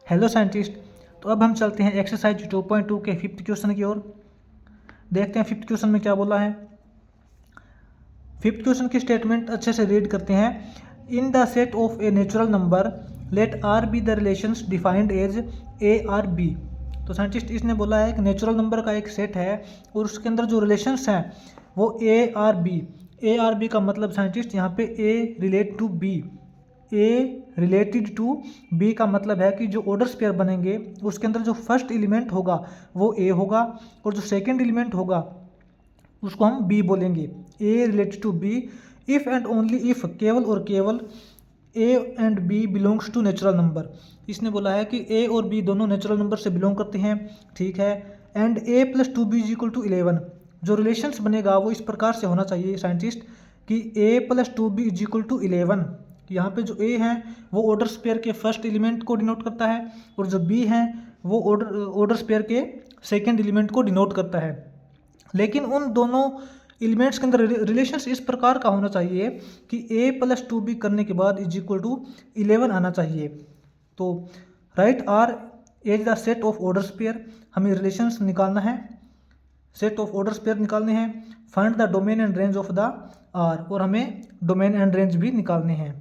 Hello scientist. तो अब हम चलते हैं एक्सरसाइज 2.2 के फिफ्थ क्वेश्चन की ओर। देखते हैं फिफ्थ क्वेश्चन में क्या बोला है। फिफ्थ क्वेश्चन की स्टेटमेंट अच्छे से रीड करते हैं। In the set of a natural number let R be the relations defined as a R b. तो साइंटिस्ट इसने बोला है कि नेचुरल नंबर का एक सेट है और उसके अंदर जो रिलेशंस हैं वो A R B. A R B का मतलब साइंटिस्ट यहाँ पे A relate to B, A related to B का मतलब है कि जो ऑर्डर पेयर बनेंगे उसके अंदर जो फर्स्ट एलिमेंट होगा वो ए होगा और जो सेकंड एलिमेंट होगा उसको हम बी बोलेंगे। A related to B if and only if, केवल और केवल A and B belongs to natural number. इसने बोला है कि ए और बी दोनों नेचुरल नंबर से बिलोंग करते हैं, ठीक है। And a plus two B is equal to 11। जो रिलेशंस बनेगा वो इस प्रकार से होना चाहिए साइंटिस्ट कि A plus two B is equal to 11। यहाँ पे जो ए है वो ऑर्डर स्पेयर के फर्स्ट एलिमेंट को डिनोट करता है और जो बी है वो ऑर्डर स्पेयर के सेकेंड एलिमेंट को डिनोट करता है। लेकिन उन दोनों एलिमेंट्स के अंदर रिलेशंस इस प्रकार का होना चाहिए कि ए प्लस टू बी करने के बाद इज इक्वल टू 11 आना चाहिए। तो write R as the set of order spare, हमें रिलेशंस निकालना है, सेट ऑफ ऑर्डर स्पेयर निकालने हैं। Find the domain and range of the R, और हमें डोमेन एंड रेंज भी निकालने हैं।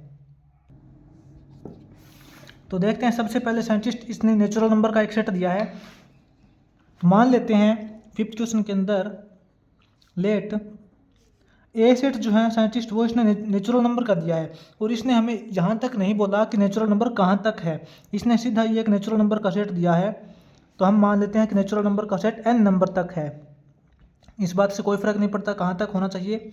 तो देखते हैं सबसे पहले साइंटिस्ट इसने नेचुरल नंबर का एक सेट दिया है। मान लेते हैं फिफ्थ क्वेश्चन के अंदर लेट ए सेट जो है साइंटिस्ट वो इसने नेचुरल नंबर का दिया है और इसने हमें यहाँ तक नहीं बोला कि नेचुरल नंबर कहाँ तक है, इसने सीधा ये एक नेचुरल नंबर का सेट दिया है। तो हम मान लेते हैं कि नेचुरल नंबर का सेट n नंबर तक है। इस बात से कोई फ़र्क नहीं पड़ता कहाँ तक होना चाहिए,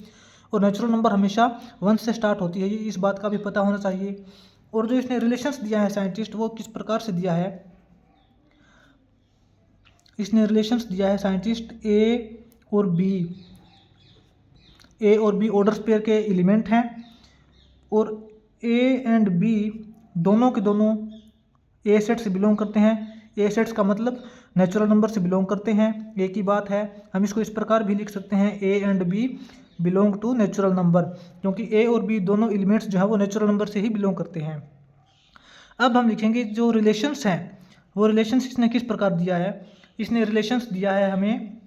और नेचुरल नंबर हमेशा 1 से स्टार्ट होती है, ये इस बात का भी पता होना चाहिए। और जो इसने रिलेशंस दिया है साइंटिस्ट वो किस प्रकार से दिया है, इसने रिलेशंस दिया है साइंटिस्ट ए और बी ऑर्डर पेयर के एलिमेंट हैं और ए एंड बी दोनों के दोनों ए सेट से बिलोंग करते हैं। ए सेट्स का मतलब नेचुरल नंबर से बिलोंग करते हैं, एक ही बात है। हम इसको इस प्रकार भी लिख सकते हैं a and b belong to natural number, क्योंकि ए और बी दोनों एलिमेंट्स जो है वो नेचुरल नंबर से ही बिलोंग करते हैं। अब हम लिखेंगे जो रिलेशंस हैं वो रिलेशंस इसने किस प्रकार दिया है। इसने रिलेशंस दिया है हमें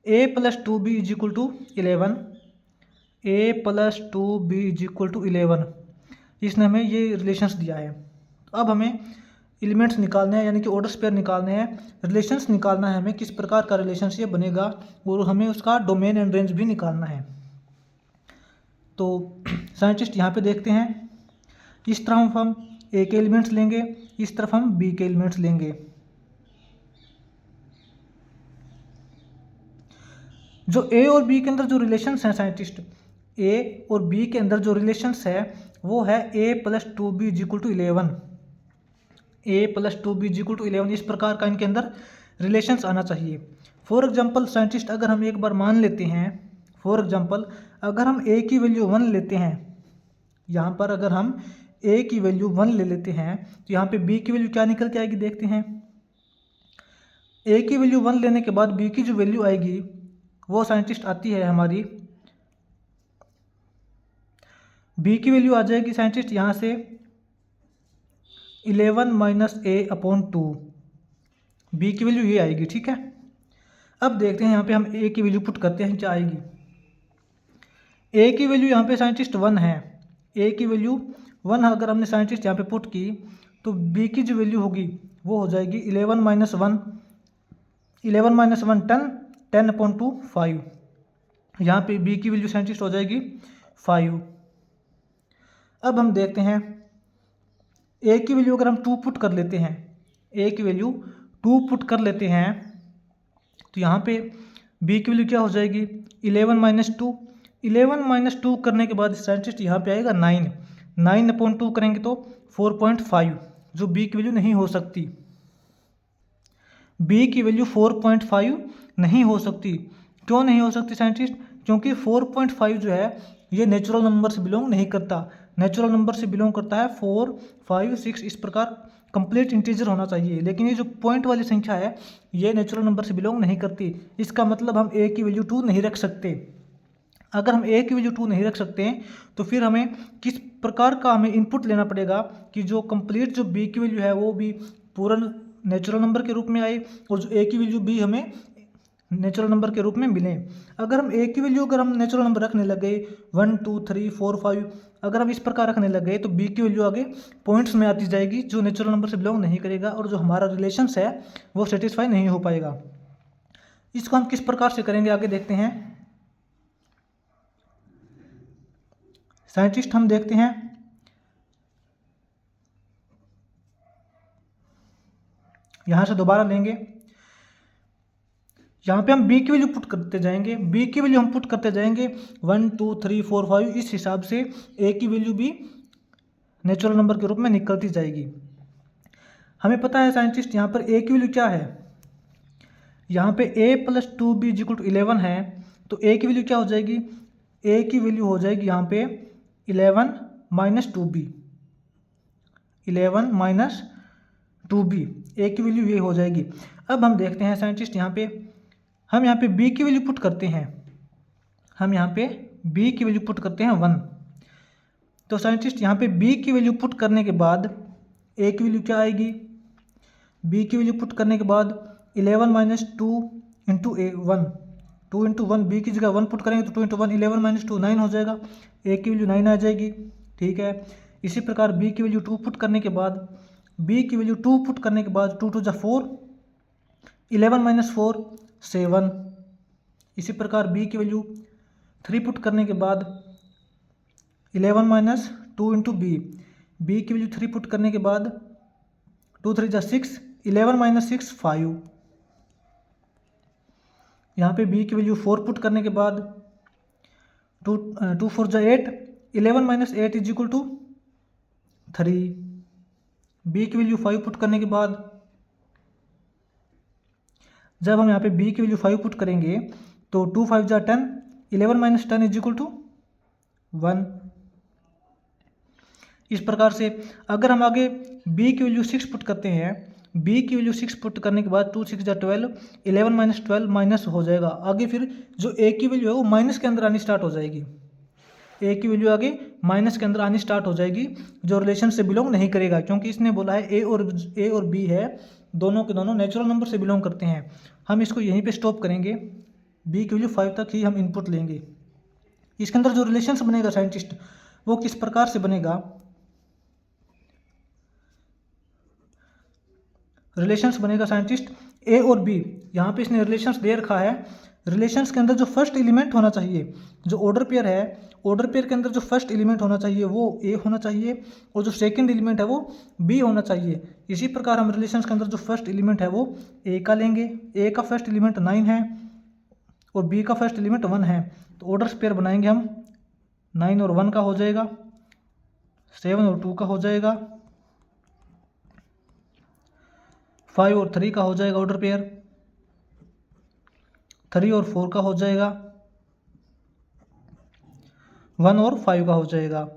A plus two B is equal to 11, A plus two B is equal to 11, इसने हमें ये रिलेशंस दिया है। तो अब हमें एलिमेंट्स निकालने हैं, यानी कि ऑर्डर पेयर निकालने हैं, रिलेशंस निकालना है हमें किस प्रकार का रिलेशनशिप बनेगा और हमें उसका डोमेन एंड रेंज भी निकालना है। तो साइंटिस्ट यहाँ पे देखते हैं, इस तरफ हम ए के एलिमेंट्स लेंगे, इस तरफ हम बी के एलिमेंट्स लेंगे। जो ए और बी के अंदर जो रिलेशंस हैं साइंटिस्ट, ए और बी के अंदर जो रिलेशंस है वो है A plus two B is equal to 11, A plus two B is equal to 11, इस प्रकार का इनके अंदर रिलेशंस आना चाहिए। फॉर एग्जांपल साइंटिस्ट अगर हम एक बार मान लेते हैं, फॉर एग्जांपल अगर हम ए की वैल्यू 1 लेते हैं, यहाँ पर अगर हम ए की वैल्यू 1 ले लेते हैं तो यहाँ पे बी की वैल्यू क्या निकल के आएगी देखते हैं। ए की वैल्यू 1 लेने के बाद बी की जो वैल्यू आएगी वो साइंटिस्ट आती है हमारी, बी की वैल्यू आ जाएगी साइंटिस्ट यहाँ से 11 माइनस ए अपॉन 2, बी की वैल्यू ये आएगी, ठीक है। अब देखते हैं यहाँ पे हम ए की वैल्यू पुट करते हैं क्या आएगी। ए की वैल्यू यहाँ पे साइंटिस्ट 1 है, ए की वैल्यू 1 अगर हमने साइंटिस्ट यहाँ पे पुट की तो बी की जो वैल्यू होगी वो हो जाएगी 11 माइनस 1, 10, 10 अपॉन 2 5, यहाँ पे बी की वैल्यू साइंटिस्ट हो जाएगी 5। अब हम देखते हैं ए की वैल्यू अगर हम 2 पुट कर लेते हैं, ए की वैल्यू 2 पुट कर लेते हैं तो यहाँ पे बी की वैल्यू क्या हो जाएगी 11 माइनस 2, 11 माइनस 2 करने के बाद साइंटिस्ट यहाँ पे आएगा 9, 9 अपॉन 2 करेंगे तो 4.5, जो बी की वैल्यू नहीं हो सकती, बी की वैल्यू 4.5 नहीं हो सकती। क्यों नहीं हो सकती साइंटिस्ट, क्योंकि 4.5 जो है ये नेचुरल नंबर से बिलोंग नहीं करता, नेचुरल नंबर से बिलोंग करता है 4, 5, 6, इस प्रकार कंप्लीट इंटीजर होना चाहिए। लेकिन ये जो पॉइंट वाली संख्या है ये नेचुरल नंबर से बिलोंग नहीं करती, इसका मतलब हम ए की वैल्यू 2 नहीं रख सकते। अगर हम ए की वैल्यू 2 नहीं रख सकते हैं तो फिर हमें किस प्रकार का हमें इनपुट लेना पड़ेगा कि जो कंप्लीट जो बी की वैल्यू है वो भी पूरा नेचुरल नंबर के रूप में आए और जो ए की वैल्यू बी हमें नेचुरल नंबर के रूप में मिले। अगर हम ए की वैल्यू अगर हम नेचुरल नंबर रखने लग गए 1 2 3 4 5, अगर हम इस प्रकार रखने लग गए तो बी की वैल्यू आगे पॉइंट्स में आती जाएगी जो नेचुरल नंबर से बिलोंग नहीं करेगा और जो हमारा रिलेशंस है वो सेटिस्फाई नहीं हो पाएगा। इसको हम किस प्रकार से करेंगे आगे देखते हैं। साइंटिस्ट हम देखते हैं यहाँ से दोबारा लेंगे, यहाँ पे हम b की वैल्यू पुट करते जाएंगे, b की वैल्यू हम पुट करते जाएंगे 1 2 3 4 5, इस हिसाब से a की वैल्यू भी नेचुरल नंबर के रूप में निकलती जाएगी। हमें पता है साइंटिस्ट यहाँ पर a की वैल्यू क्या है, यहाँ पे a + 2b = 11 है, तो a की वैल्यू क्या हो जाएगी, a की वैल्यू हो जाएगी यहाँ पे 11 - 2b, 11 - 2b, a की वैल्यू ये हो जाएगी। अब हम देखते हैं साइंटिस्ट हम यहाँ पे b की वैल्यू पुट करते हैं, हम यहाँ पे b की वैल्यू पुट करते हैं 1। तो साइंटिस्ट यहाँ पे b की वैल्यू पुट करने के बाद a की वैल्यू क्या आएगी, b की वैल्यू पुट करने के बाद 11 - 2 × a 1, 2 × 1, b की जगह 1 पुट करेंगे तो 2 × 1 11 - 2 9 हो जाएगा, a की वैल्यू 9 आ जाएगी। ठीक है, इसी प्रकार b की वैल्यू 2 पुट करने के बाद 2 2 जा 4, 11 - 4 7, इसी प्रकार b की वैल्यू 3 पुट करने के बाद 11 - 2 × b की वैल्यू 3 पुट करने के बाद 2 3 जा 6, 11 - 6 5, यहाँ पे b की वैल्यू 4 पुट करने के बाद 2 4 जा 8, 11 - 8 = 3, b की वैल्यू 5 पुट करने के बाद जब हम यहाँ पे b की वैल्यू 5 पुट करेंगे तो 2 5 जा 10, 11 - 10 = 1। इस प्रकार से अगर हम आगे b की वैल्यू 6 पुट करते हैं, b की वैल्यू 6 पुट करने के बाद 2 6 जा 12, 11 - 12 माइनस हो जाएगा, आगे फिर जो a की वैल्यू है वो माइनस के अंदर आनी स्टार्ट हो जाएगी, a की वैल्यू आगे माइनस के अंदर आनी स्टार्ट हो जाएगी जो रिलेशन से बिलोंग नहीं करेगा, क्योंकि इसने बोला है a और b है दोनों के दोनों नेचुरल नंबर से बिलोंग करते हैं। हम इसको यहीं पे स्टॉप करेंगे, b की वैल्यू 5 तक ही हम इनपुट लेंगे। इसके अंदर जो रिलेशंस बनेगा साइंटिस्ट वो किस प्रकार से बनेगा, रिलेशंस बनेगा साइंटिस्ट a और b, यहाँ पे इसने रिलेशंस दे रखा है। रिलेशंस के अंदर जो फर्स्ट एलिमेंट होना चाहिए, जो ऑर्डर पेयर है, ऑर्डर पेयर के अंदर जो फर्स्ट एलिमेंट होना चाहिए वो a होना चाहिए और जो सेकंड एलिमेंट है वो b होना चाहिए। इसी प्रकार हम रिलेशंस के अंदर जो फर्स्ट एलिमेंट है वो a का लेंगे, a का फर्स्ट एलिमेंट 9 है और b का फर्स्ट एलिमेंट 1 है, तो ऑर्डर पेयर बनाएंगे हम, 9 और 1 का हो जाएगा, 7 और 2 का हो जाएगा, 5 और 3 का हो जाएगा ऑर्डर पेयर, 3 और 4 का हो जाएगा, 1 और 5 का हो जाएगा।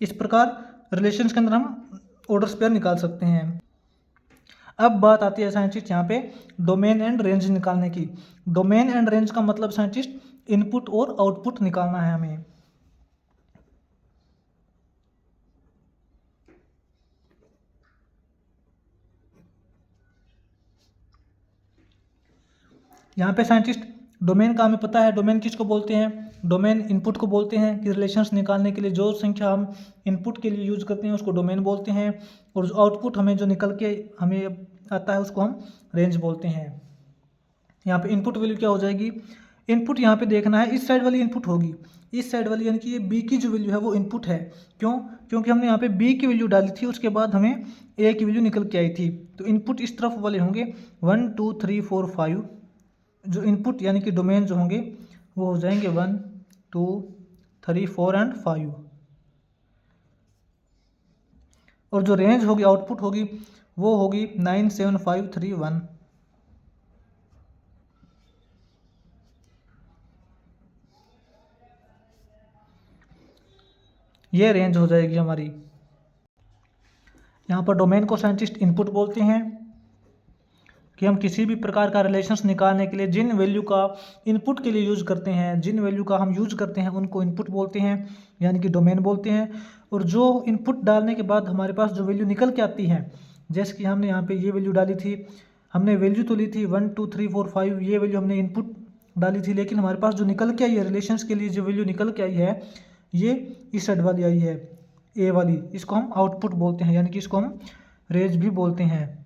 इस प्रकार रिलेशंस के अंदर हम ऑर्डर पेयर निकाल सकते हैं। अब बात आती है साइंटिस्ट यहाँ पे डोमेन एंड रेंज निकालने की। डोमेन एंड रेंज का मतलब साइंटिस्ट इनपुट और आउटपुट निकालना है हमें। यहाँ पे साइंटिस्ट डोमेन का हमें पता है, डोमेन किसको बोलते हैं, डोमेन इनपुट को बोलते हैं कि रिलेशंस निकालने के लिए जो संख्या हम इनपुट के लिए यूज करते हैं उसको डोमेन बोलते हैं, और जो आउटपुट हमें जो निकल के हमें आता है उसको हम रेंज बोलते हैं। यहाँ पे इनपुट वैल्यू क्या हो जाएगी, इनपुट यहाँ पे देखना है इस साइड वाली इनपुट होगी, इस साइड वाली, यानी कि ये बी की जो वैल्यू है वो इनपुट है। क्यों, क्योंकि हमने यहाँ पे बी की वैल्यू डाली थी, उसके बाद हमें ए की वैल्यू निकल के आई थी, तो इनपुट इस तरफ वाले होंगे 1 2 3 4 5, जो इनपुट यानी कि डोमेन जो होंगे वो हो जाएंगे 1 2 3 4 एंड 5, और जो रेंज होगी आउटपुट होगी वो होगी 9 7 5 3 1। ये रेंज हो जाएगी हमारी। यहाँ पर डोमेन को साइंटिस्ट इनपुट बोलते हैं कि हम किसी भी प्रकार का रिलेशंस निकालने के लिए जिन वैल्यू का इनपुट के लिए यूज़ करते हैं, जिन वैल्यू का हम यूज़ करते हैं उनको इनपुट बोलते हैं, यानी कि डोमेन बोलते हैं। और जो इनपुट डालने के बाद हमारे पास जो वैल्यू निकल के आती है, जैसे कि हमने यहाँ पे ये वैल्यू डाली थी, हमने वैल्यू तो ली थी 1 2 3 4 5, ये वैल्यू हमने इनपुट डाली थी, लेकिन हमारे पास जो निकल के आई है रिलेशंस के लिए जो वैल्यू निकल के आई है ये इस साइड वाली आई है, ए वाली, इसको हम आउटपुट बोलते हैं, यानी कि इसको हम रेंज भी बोलते हैं।